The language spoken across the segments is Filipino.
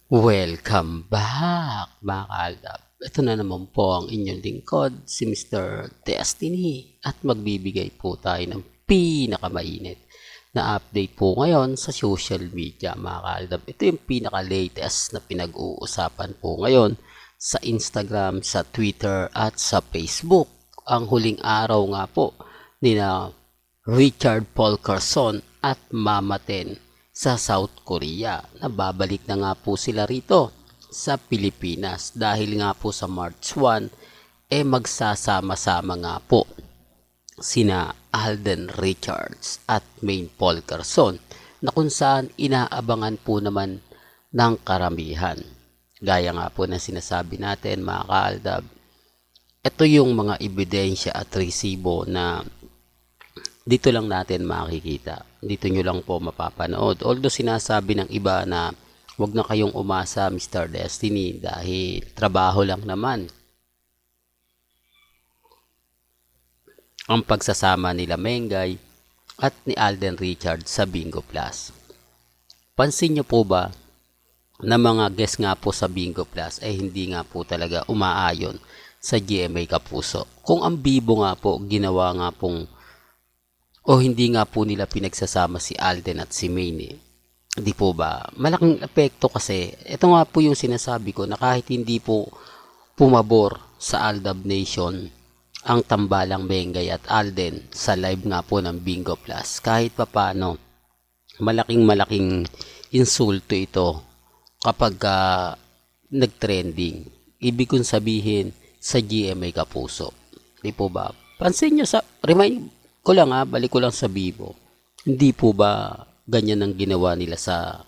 Welcome back, mga kaalab. Ito na naman po ang inyong lingkod, si Mr. Destiny. At magbibigay po tayo ng pinakamainit na update po ngayon sa social media, mga kaalab. Ito yung pinaka-latest na pinag-uusapan po ngayon sa Instagram, sa Twitter at sa Facebook. Ang huling araw nga po ni na Richard Paul Carson at Mama Ten sa South Korea. Nababalik na nga po sila rito sa Pilipinas dahil nga po sa March 1 magsasama-sama nga po sina Alden Richards at Maine Paul Carson na kung saan inaabangan po naman ng karamihan. Gaya nga po na sinasabi natin, mga kaaldab, ito yung mga ebidensya at resibo na dito lang natin makikita. Dito nyo lang po mapapanood. Although sinasabi ng iba na wag na kayong umasa, Mr. Destiny, dahil trabaho lang naman ang pagsasama nila Mengay at ni Alden Richards sa Bingo Plus. Pansin nyo po ba na mga guest nga po sa Bingo Plus ay hindi nga po talaga umaayon sa GMA Kapuso? Kung ang Bibo nga po ginawa nga pong o hindi nga po nila pinagsasama si Alden at si Maine, di po ba? Malaking epekto kasi. Ito nga po yung sinasabi ko na kahit hindi po pumabor sa Aldab Nation ang tambalang Mengay at Alden sa live nga po ng Bingo Plus, kahit papano malaking insulto ito kapag nagtrending. Ibig kong sabihin sa GMA Kapuso. Di po ba? Pansin nyo sa remind ko lang balik ko lang sa Bibo. Hindi po ba ganyan ang ginawa nila sa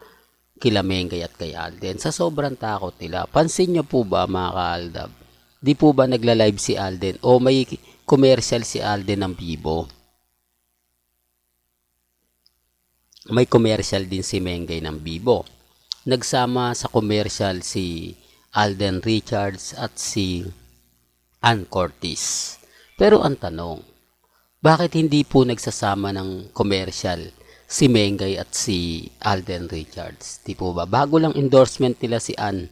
kila Mengay at kay Alden? Sa sobrang takot nila. Pansin nyo po ba, mga kaaldab? Di po ba nagla-live si Alden o may commercial si Alden ng Bibo? May commercial din si Mengay ng Bibo. Nagsama sa commercial si Alden Richards at si Ann Curtis. Pero ang tanong, bakit hindi po nagsasama ng commercial si Mengay at si Alden Richards? Di po ba? Bago lang endorsement nila si Ann.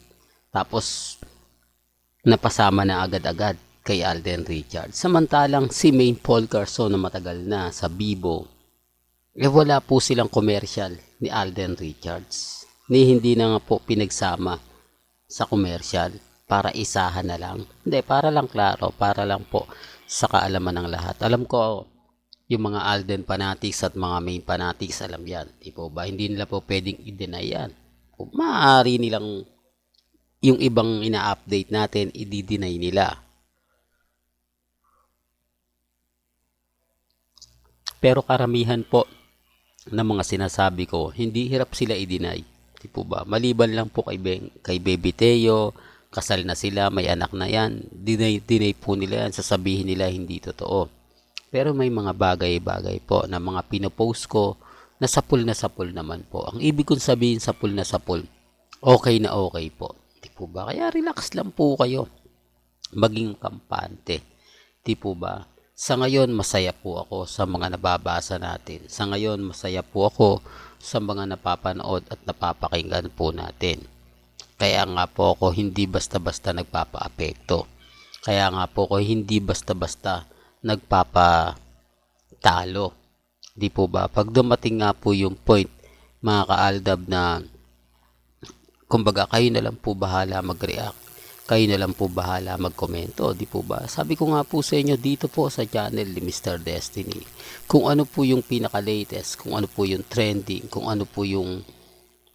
Tapos napasama na agad-agad kay Alden Richards. Samantalang si Maine Paul Carson na matagal na sa Bibo, wala po silang commercial ni Alden Richards. Hindi na nga po pinagsama sa commercial para isahan na lang. Hindi, para lang klaro, para lang po sa kaalaman ng lahat. Alam ko, yung mga Alden fanatics at mga Maine fanatics, alam yan. Di po ba? Hindi nila po pwedeng i-deny yan. Maaari nilang yung ibang ina-update natin, i-deny nila. Pero karamihan po ng mga sinasabi ko, hindi hirap sila i-deny. Di po ba? Maliban lang po kay Baby Teo, kasal na sila, may anak na yan, deny po nila yan, sasabihin nila hindi totoo. Pero may mga bagay-bagay po na mga pinopost ko na sapul naman po. Ang ibig kong sabihin sapul na sapul, okay na okay po. Di po ba? Kaya relax lang po kayo. Maging kampante. Di po ba? Sa ngayon, masaya po ako sa mga nababasa natin. Sa ngayon, masaya po ako sa mga napapanood at napapakinggan po natin. Kaya nga po ako hindi basta-basta nagpapa-apekto. Kaya nga po ako hindi basta-basta nagpapatalo. Di po ba? Pag dumating nga po yung point, mga kaaldab, na kumbaga kayo na lang po bahala mag-react. Kayo na lang po bahala mag-komento. Di po ba? Sabi ko nga po sa inyo dito po sa channel ni Mr. Destiny. Kung ano po yung pinaka-latest, kung ano po yung trending, kung ano po yung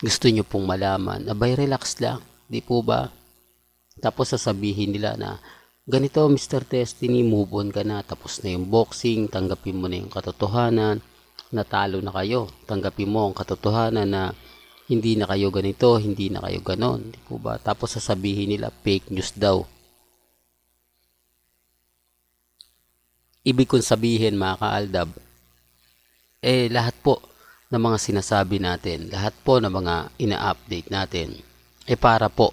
gusto nyo pong malaman, abay relax lang, di po ba? Tapos sasabihin nila na, ganito Mr. Destiny, move on ka na, tapos na yung boxing, tanggapin mo na yung katotohanan, natalo na kayo, tanggapin mo ang katotohanan na hindi na kayo ganito, hindi na kayo ganon, di po ba? Tapos sasabihin nila, fake news daw. Ibig kong sabihin, mga kaaldab, lahat po ng mga sinasabi natin, lahat po ng mga ina-update natin, para po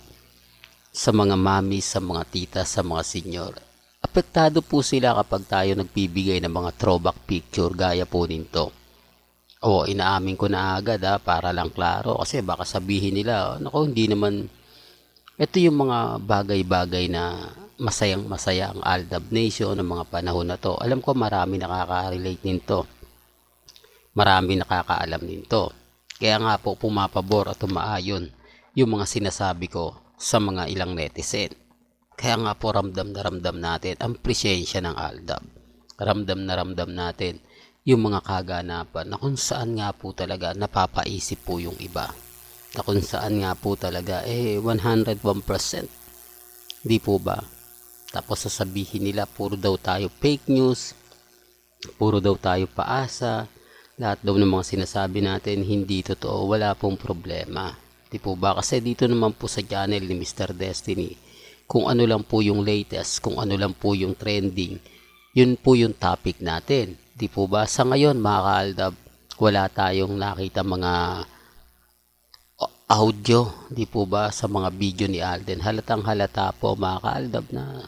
sa mga mami, sa mga tita, sa mga senior. Apektado po sila kapag tayo nagbibigay ng mga throwback picture gaya po nito. O inaamin ko na agad para lang klaro kasi baka sabihin nila, naku hindi naman, ito yung mga bagay-bagay na masayang masaya ang Aldab Nation ng mga panahon na to. Alam ko marami nakaka-relate nito, marami nakakaalam nito. Kaya nga po pumapabor at umaayon yung mga sinasabi ko sa mga ilang netizen. Kaya nga po ramdam na ramdam natin ang presensya ng Aldab. Ramdam na ramdam natin yung mga kaganapan na kung saan nga po talaga napapaisip po yung iba. Na kung saan nga po talaga 101%. Di po ba? Tapos sasabihin nila puro daw tayo fake news, puro daw tayo paasa, lahat daw ng mga sinasabi natin hindi totoo, wala pong problema. Di po ba? Kasi dito naman po sa channel ni Mr. Destiny, kung ano lang po yung latest, kung ano lang po yung trending, yun po yung topic natin. Di po ba? Sa ngayon mga kaaldab, wala tayong nakita mga audio, di po ba, sa mga video ni Alden. Halatang halata po mga kaaldab na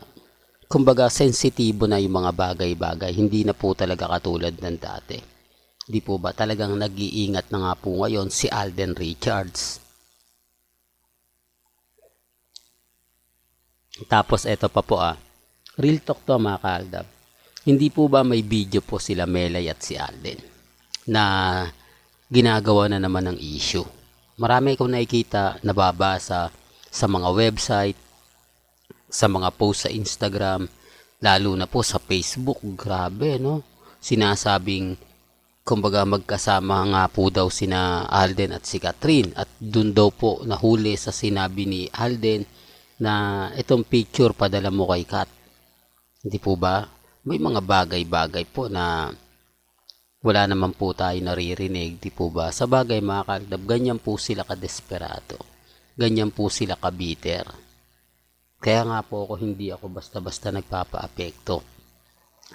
kumbaga sensitibo na yung mga bagay-bagay. Hindi na po talaga katulad ng dati. Di po ba talagang nag-iingat na nga po ngayon si Alden Richards. Tapos eto pa po real talk to mga kaaldab. Hindi po ba may video po sila Melay at si Alden na ginagawa na naman ng issue? Marami akong nakikita, nababasa sa mga website, sa mga post sa Instagram, lalo na po sa Facebook. Grabe, no? Sinasabing, kumbaga magkasama nga po daw sina Alden at si Catherine. At dun daw po nahuli sa sinabi ni Alden na itong picture padala mo kay Kat. Hindi po ba? May mga bagay-bagay po na wala naman po tayo naririnig, di po ba? Sa bagay mga kaaldab, ganyan po sila kadesperado. Ganyan po sila kabiter. Kaya nga po hindi ako basta-basta nagpapa-apekto.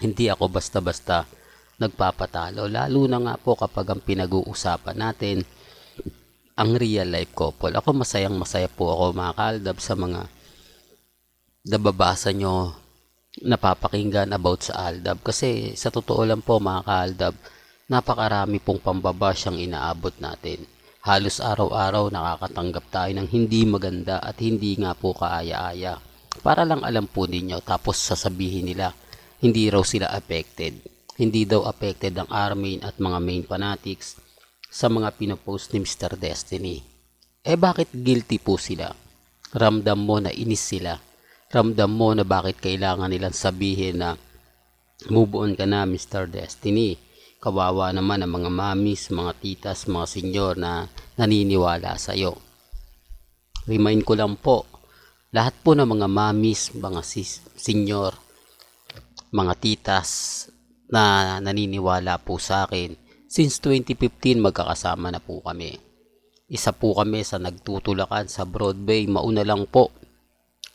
Hindi ako basta-basta nagpapatalo. Lalo na nga po kapag ang pinag-uusapan natin ang real life couple. Ako masayang masaya po ako mga kaaldab sa mga nababasa nyo, napapakinggan about sa Aldab. Kasi sa totoo lang po mga kaaldab, napakarami pong pambabash ang inaabot natin. Halos araw-araw nakakatanggap tayo ng hindi maganda at hindi nga po kaaya-aya. Para lang alam po ninyo, tapos sasabihin nila, hindi raw sila affected. Hindi daw affected ang Armin at mga main fanatics sa mga pinopost ni Mr. Destiny. Bakit guilty po sila? Ramdam mo na inis sila. Ramdam mo na bakit kailangan nilang sabihin na move on ka na Mr. Destiny. Kawawa naman ang mga mamis, mga titas, mga senyor na naniniwala sa iyo. Remind ko lang po, lahat po ng mga mamis, mga senyor, mga titas na naniniwala po sa akin, since 2015 magkakasama na po kami. Isa po kami sa nagtutulakan sa Broadway, mauna lang po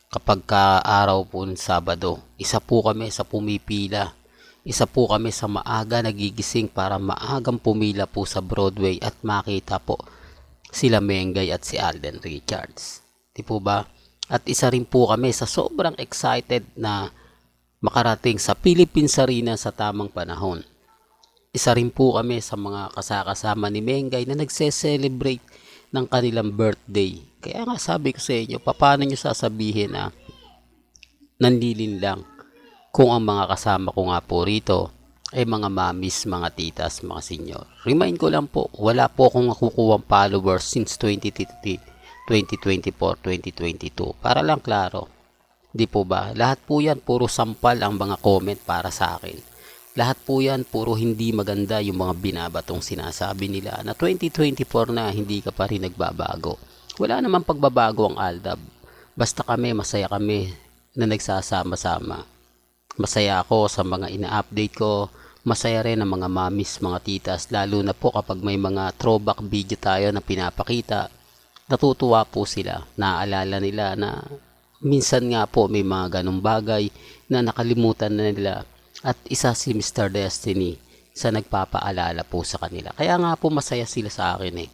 kapag araw po ng Sabado. Isa po kami sa pumipila. Isa po kami sa maaga nagigising para maagang pumila po sa Broadway at makita po sila Mengay at si Alden Richards. Di po ba? At isa rin po kami sa sobrang excited na makarating sa Philippines Arena sa tamang panahon. Isa rin po kami sa mga kasakasama ni Mengay na nagse-celebrate ng kanilang birthday. Kaya nga sabi ko sa inyo, paano nyo sasabihin na nanlilin lang kung ang mga kasama ko nga po rito ay mga mamis, mga titas, mga senyor. Remind ko lang po, wala po akong nakukuhang followers since 2024, 2022. Para lang klaro. Di po ba? Lahat po yan, puro sampal ang mga comment para sa akin. Lahat po yan, puro hindi maganda yung mga binabatong sinasabi nila na 2024 na hindi ka pa rin nagbabago. Wala namang pagbabago ang Aldab. Basta kami, masaya kami na nagsasama-sama. Masaya ako sa mga ina-update ko. Masaya rin ang mga mamis, mga titas, lalo na po kapag may mga throwback video tayo na pinapakita. Natutuwa po sila. Naaalala nila na minsan nga po may mga ganong bagay na nakalimutan na nila. At isa si Mr. Destiny sa nagpapaalala po sa kanila. Kaya nga po masaya sila sa akin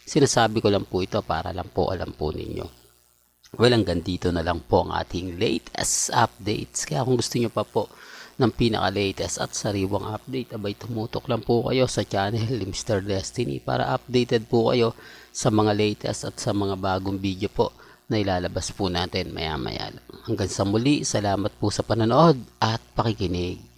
Sinasabi ko lang po ito para lang po alam po ninyo. Well, hanggang dito na lang po ang ating latest updates. Kaya kung gusto nyo pa po ng pinaka-latest at sariwang update, abay tumutok lang po kayo sa channel ni Mr. Destiny para updated po kayo sa mga latest at sa mga bagong video po na ilalabas po natin maya maya lang. Hanggang sa muli, salamat po sa panonood at pakikinig.